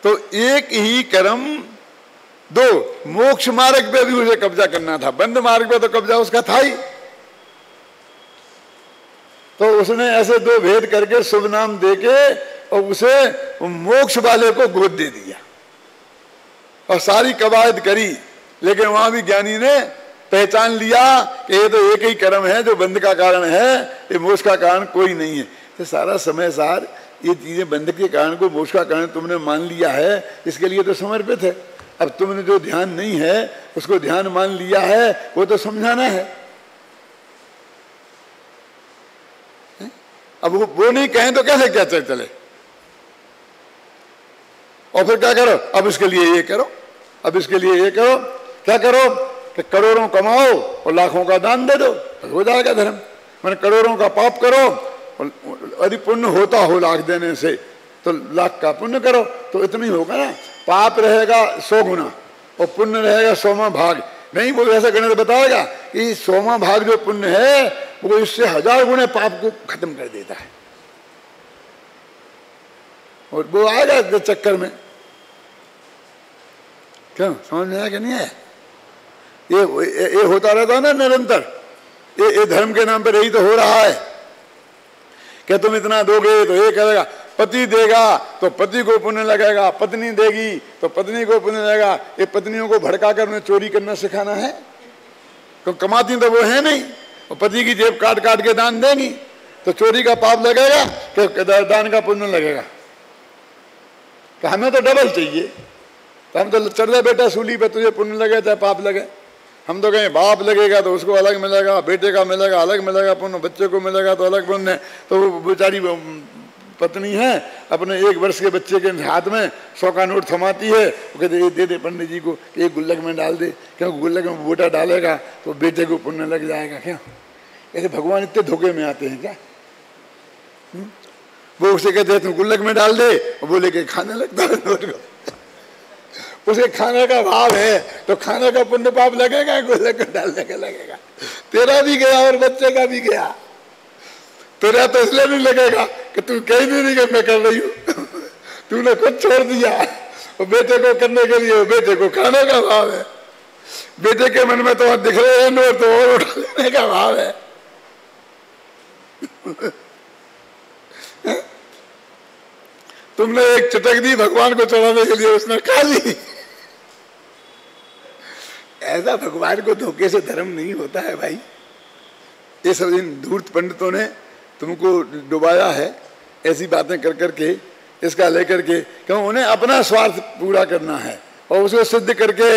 तो एक ही कर्म 2, मोक्ष मार्ग पे भी उसे कब्जा करना था, बंद मार्ग पे तो कब्जा उसका था ही। तो उसने ऐसे 2 भेद करके शुभ नाम देके और उसे मोक्ष वाले को गोद दे दिया और सारी कवायद करी। लेकिन वहां भी ज्ञानी ने पहचान लिया कि ये तो एक ही कर्म है जो बंध का कारण है, ये मोक्ष का कारण कोई नहीं है। तो सारा समय सार ये चीजें बंध के कारण को मोक्ष का कारण तुमने मान लिया है, इसके लिए तो समर्पित है। अब तुमने जो ध्यान नहीं है उसको ध्यान मान लिया है, वो तो समझाना है। अब वो नहीं कहें तो कैसे क्या चले? और फिर क्या करो? अब इसके लिए ये करो, अब इसके लिए ये करो। क्या करो? कि करोड़ों कमाओ और लाखों का दान दे दो, हो जाएगा धर्म। मैंने करोड़ों का पाप करो, यदि पुण्य होता हो लाख देने से तो लाख का पुण्य करो, तो इतना ही होगा ना। पाप रहेगा 100 गुना और पुण्य रहेगा 100वां भाग। नहीं, वो ऐसा गणित बताएगा कि 100वां भाग जो पुण्य है वो इससे 1000 गुने पाप को खत्म कर देता है। और वो आएगा चक्कर में। क्यों? समझ में आया कि नहीं आया? ये होता रहता है ना निरंतर। ये धर्म के नाम पर यही तो हो रहा है कि तुम इतना दोगे तो ये करेगा, पति देगा तो पति को पुण्य लगेगा, पत्नी देगी तो पत्नी को पुण्य लगेगा। ये पत्नियों को भड़का कर उन्हें चोरी करना सिखाना है? तो कमाती तो वो है नहीं, और पति की जेब काट काट के दान देंगी तो चोरी का पाप लगेगा कि दान का पुण्य लगेगा? तो हमें तो डबल चाहिए। तो हम तो चल रहे बेटा सूली पे, तुझे पुण्य लगे चाहे पाप लगे। हम तो कहें बाप लगेगा तो उसको अलग मिलेगा, बेटे का मिलेगा अलग मिलेगा पुण्य, बच्चे को मिलेगा तो अलग पुण्य। तो वो बेचारी पत्नी है अपने 1 वर्ष के बच्चे के हाथ में 100 का नोट थमाती है, वो कहते ये दे दे पंडित जी को, एक गुल्लक में डाल दे, क्योंकि गुल्लक में बेटा डालेगा तो बेटे को पुण्य लग जाएगा। क्या ऐसे भगवान इतने धोखे में आते हैं क्या? वो उसे कहते हैं तुम गुल्लक में डाल दे, और वो लेके खाने लगता है नोट को। उसे खाने का भाव है तो खाने का पुण्य पाप लगेगा, गुल्लक को डालने का लगेगा। तेरा भी गया और बच्चे का भी गया। तेरा तो इसलिए नहीं लगेगा कि तू कहीं नहीं कि मैं कर रही हूँ, तूने खुद छोड़ दिया। और बेटे को करने के लिए बेटे को खाने का भाव है, बेटे के मन में तो दिख रहे हैं नोट तो और उठा लेने का भाव है। तुमने एक चटक दी भगवान को चढ़ाने के लिए, उसने खा ली। ऐसा भगवान को धोखे से धर्म नहीं होता है भाई। ये सब इन धूर्त पंडितों ने तुमको डुबाया है ऐसी बातें कर करके, इसका लेकर के, क्यों उन्हें अपना स्वार्थ पूरा करना है और उसको सिद्ध करके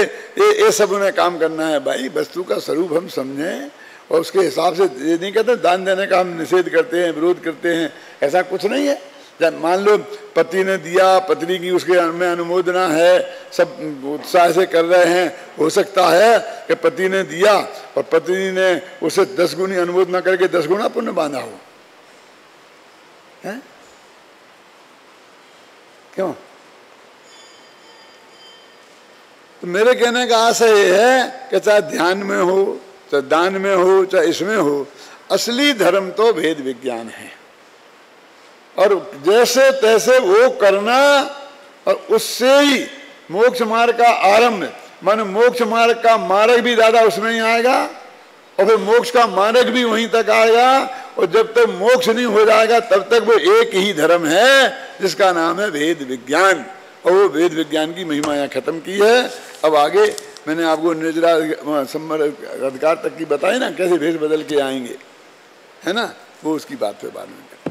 ये सब उन्हें काम करना है। भाई वस्तु का स्वरूप हम समझें और उसके हिसाब से। ये नहीं कहते दान देने का हम निषेध करते हैं, विरोध करते हैं, ऐसा कुछ नहीं है। जब मान लो पति ने दिया, पत्नी की उसके में अनुमोदना है, सब उत्साह से कर रहे हैं, हो सकता है कि पति ने दिया और पत्नी ने उसे 10 गुनी अनुमोदना करके 10 गुना पुण्य बांधा हो। है? क्यों? तो मेरे कहने का आशय ये है कि चाहे ध्यान में हो, चाहे दान में हो, चाहे इसमें हो, असली धर्म तो भेद विज्ञान है। और जैसे तैसे वो करना और उससे ही मोक्ष मार्ग का आरंभ, माने मोक्ष मार्ग का मार्ग भी दादा उसमें ही आएगा और फिर मोक्ष का मार्ग भी वहीं तक आएगा। और जब तक मोक्ष नहीं हो जाएगा तब तक वो एक ही धर्म है जिसका नाम है भेद विज्ञान। और वो वेद विज्ञान की महिमा यहाँ खत्म की है। अब आगे मैंने आपको निर्जरा सम्मर अधिकार तक की बताई ना, कैसे भेष बदल के आएंगे, है ना, वो उसकी बात पे बाद में